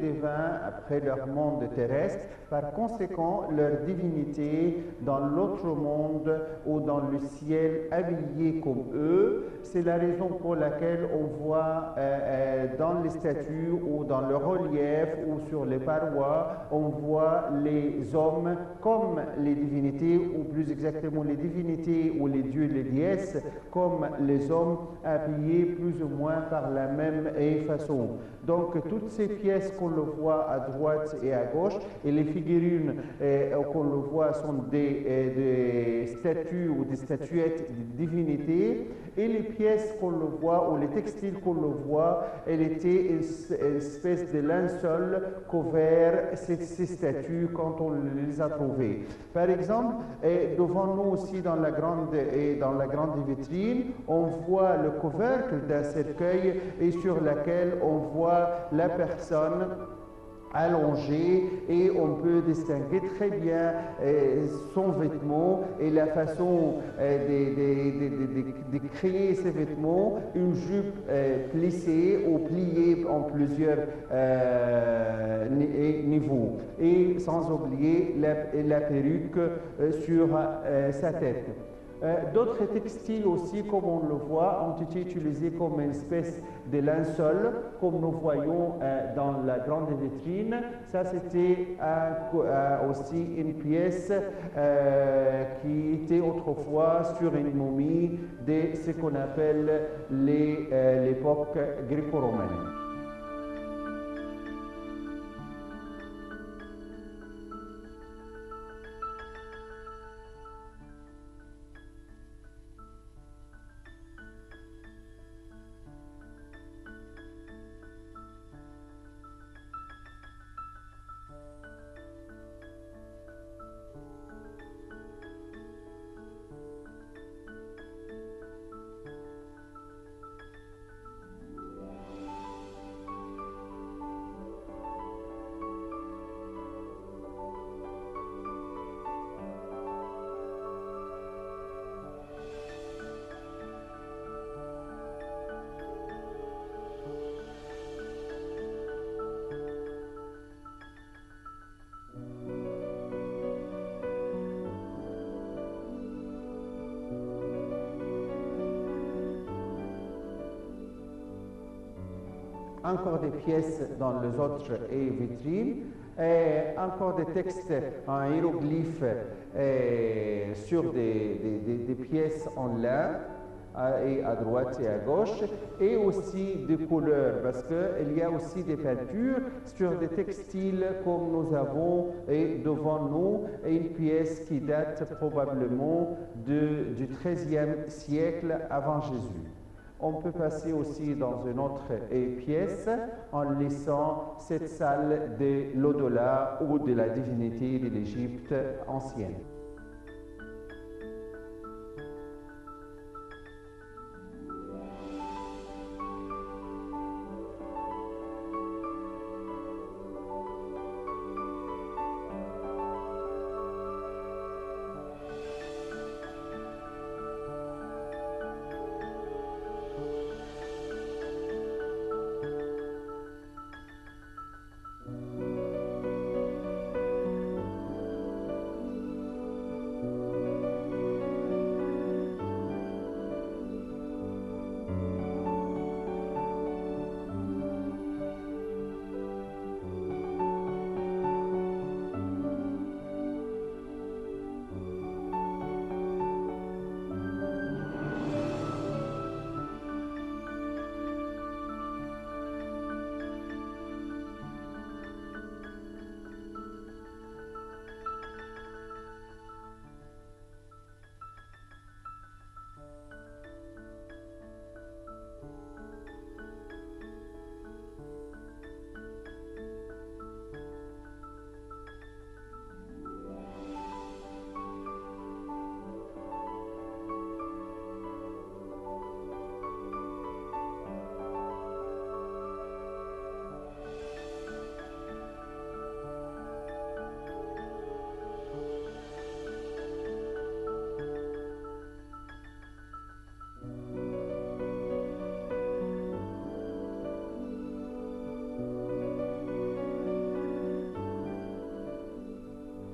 divins après leur monde terrestre. Par conséquent, leur divinité dans l'autre monde ou dans le ciel habillée comme eux. C'est la raison pour laquelle on voit dans les statues ou dans le relief ou sur les parois, on voit les hommes comme les divinités, ou plus exactement les divinités ou les dieux, les déesses, comme les hommes habillés plus ou moins par la même façon. Donc toutes ces pièces qu'on le voit à droite et à gauche, et les figurines qu'on le voit sont des statues ou des statuettes de divinités, et les pièces qu'on le voit ou les textiles qu'on le voit, elle était une espèce de linceul couvert ces statues quand on les a trouvées. Par exemple, devant nous aussi dans la grande vitrine, on voit le couvercle d'un cercueil et sur lequel on voit la personne allongée, et on peut distinguer très bien son vêtement et la façon de créer ces vêtements, une jupe plissée ou pliée en plusieurs niveaux, et sans oublier la perruque sur sa tête. D'autres textiles aussi, comme on le voit, ont été utilisés comme une espèce de linceul, comme nous voyons dans la grande vitrine. Ça, c'était aussi une pièce qui était autrefois sur une momie de ce qu'on appelle l'époque gréco-romaine. Encore des pièces dans les autres vitrines, et encore des textes en hiéroglyphes sur des pièces en lin, et à droite et à gauche, et aussi des couleurs, parce qu'il y a aussi des peintures sur des textiles, comme nous avons devant nous une pièce qui date probablement du XIIIe siècle avant Jésus. On peut passer aussi dans une autre pièce en laissant cette salle de l'au-delà ou de la divinité de l'Égypte ancienne.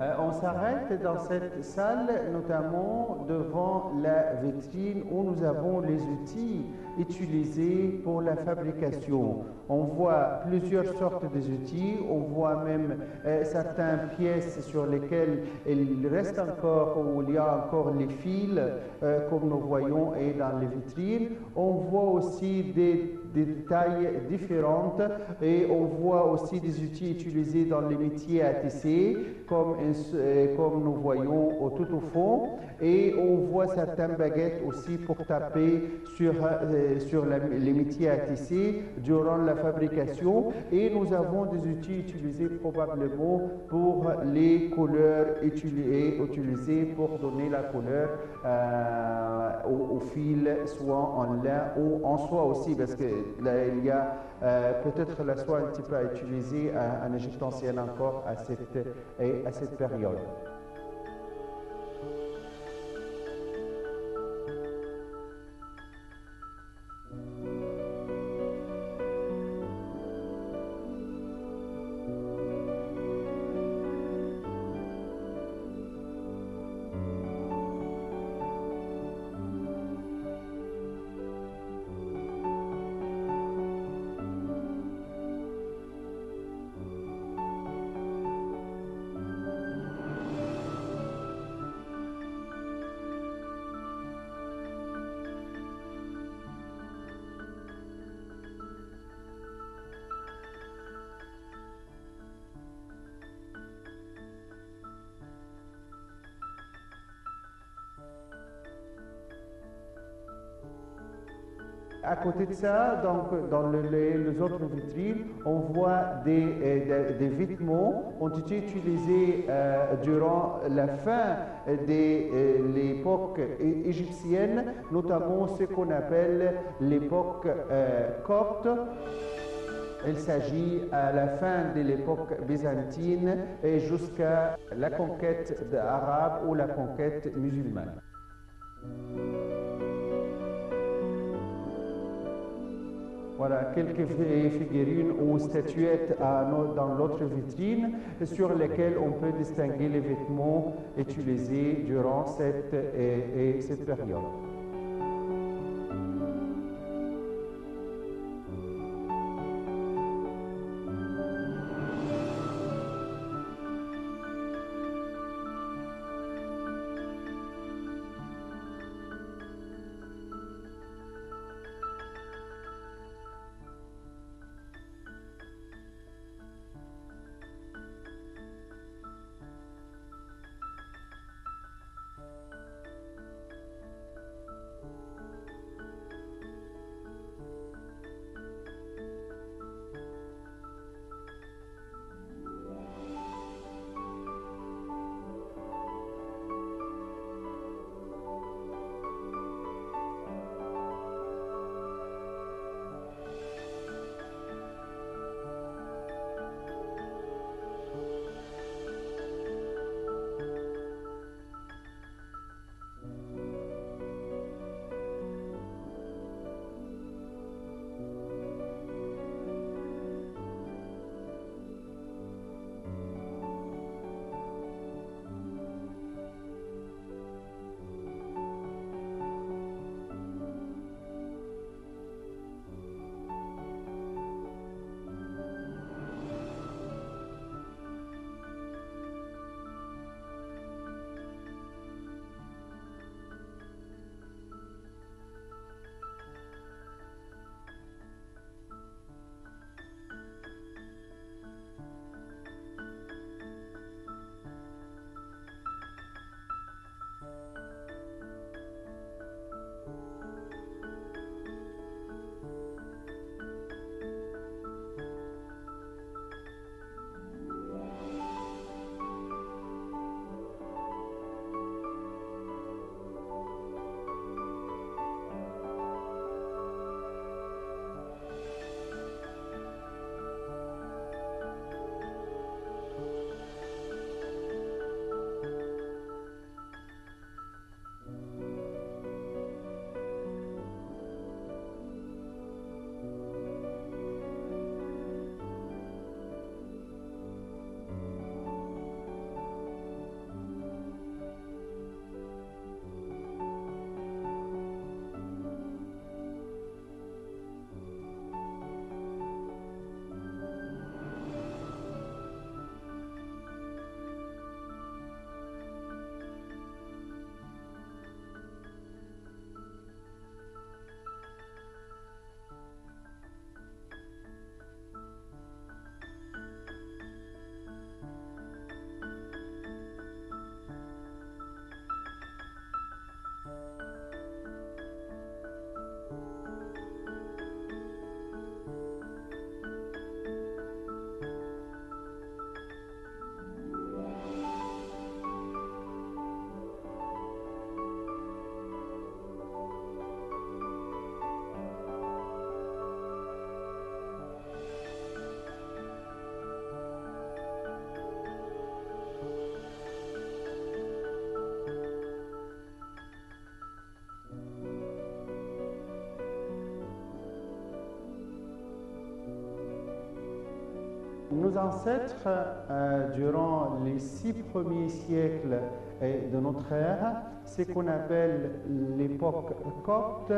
On s'arrête dans cette salle notamment devant la vitrine où nous avons les outils utilisés pour la fabrication. On voit plusieurs sortes d'outils, on voit même certaines pièces sur lesquelles il reste encore, où il y a encore les fils, comme nous voyons et dans les vitrines. On voit aussi des tailles différentes et on voit aussi des outils utilisés dans les métiers à tisser, comme nous voyons tout au fond. Et on voit certaines baguettes aussi pour taper sur les métiers à tisser durant la fabrication. Et nous avons des outils utilisés probablement pour les couleurs utilisées pour donner la couleur au fil, soit en lin ou en soie aussi, parce que là, il y a peut-être la soie un petit peu à utiliser en Égypte ancienne encore à cette période. À côté de ça, donc, dans les autres vitrines, on voit des vêtements qui ont été utilisés durant la fin de l'époque égyptienne, notamment ce qu'on appelle l'époque copte. Il s'agit à la fin de l'époque byzantine et jusqu'à la conquête arabe ou la conquête musulmane. Voilà quelques figurines ou statuettes dans l'autre vitrine sur lesquelles on peut distinguer les vêtements utilisés durant cette période. Nos ancêtres, durant les 6 premiers siècles de notre ère, ce qu'on appelle l'époque copte,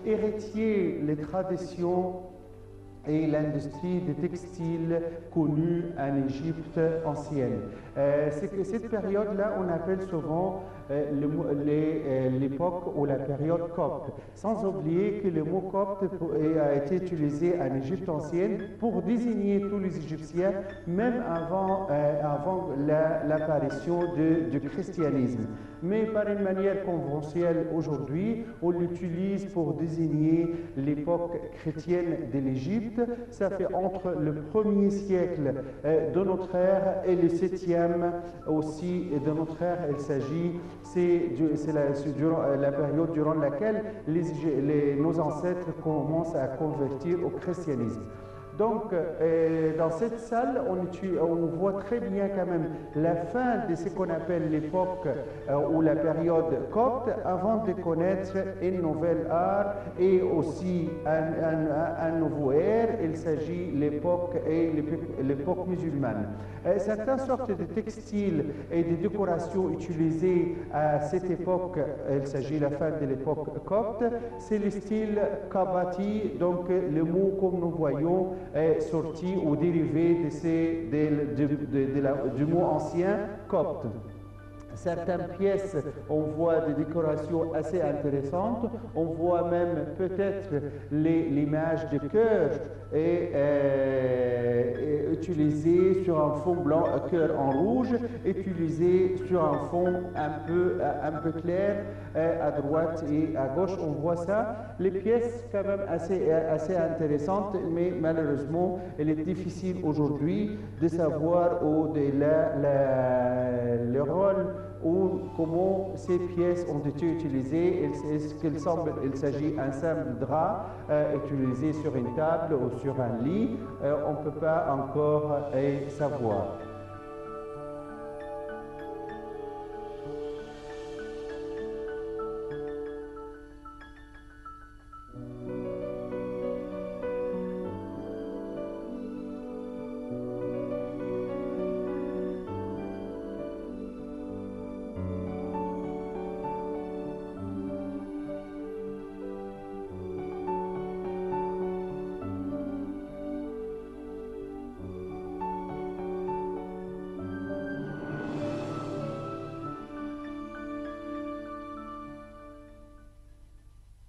héritiers les traditions et l'industrie des textiles connue en Égypte ancienne. C'est que cette période-là, on appelle souvent l'époque ou la période copte, sans oublier que le mot copte a été utilisé en Égypte ancienne pour désigner tous les Égyptiens, même avant l'apparition du christianisme. Mais par une manière conventionnelle aujourd'hui, on l'utilise pour désigner l'époque chrétienne de l'Égypte. Ça fait entre le 1er siècle de notre ère et le 7e aussi de notre ère. Il s'agit, c'est la période durant laquelle nos ancêtres commencent à convertir au christianisme. Donc, dans cette salle, on voit très bien quand même la fin de ce qu'on appelle l'époque ou la période copte, avant de connaître une nouvelle art et aussi un nouveau ère. Il s'agit de l'époque musulmane. Certaines sortes de textiles et de décorations utilisées à cette époque, il s'agit de la fin de l'époque copte, c'est le style kabati, donc le mot comme nous voyons est sorti ou dérivé du mot ancien copte. Certaines pièces, on voit des décorations assez intéressantes. On voit même peut-être l'image de cœur utilisée sur un fond blanc, cœur en rouge, utilisé sur un fond un peu clair à droite et à gauche. On voit ça. Les pièces quand même assez intéressantes, mais malheureusement, il est difficile aujourd'hui de savoir le rôle ou comment ces pièces ont été utilisées. Est-ce qu'il semble qu'il s'agit d'un simple drap utilisé sur une table ou sur un lit? On ne peut pas encore savoir.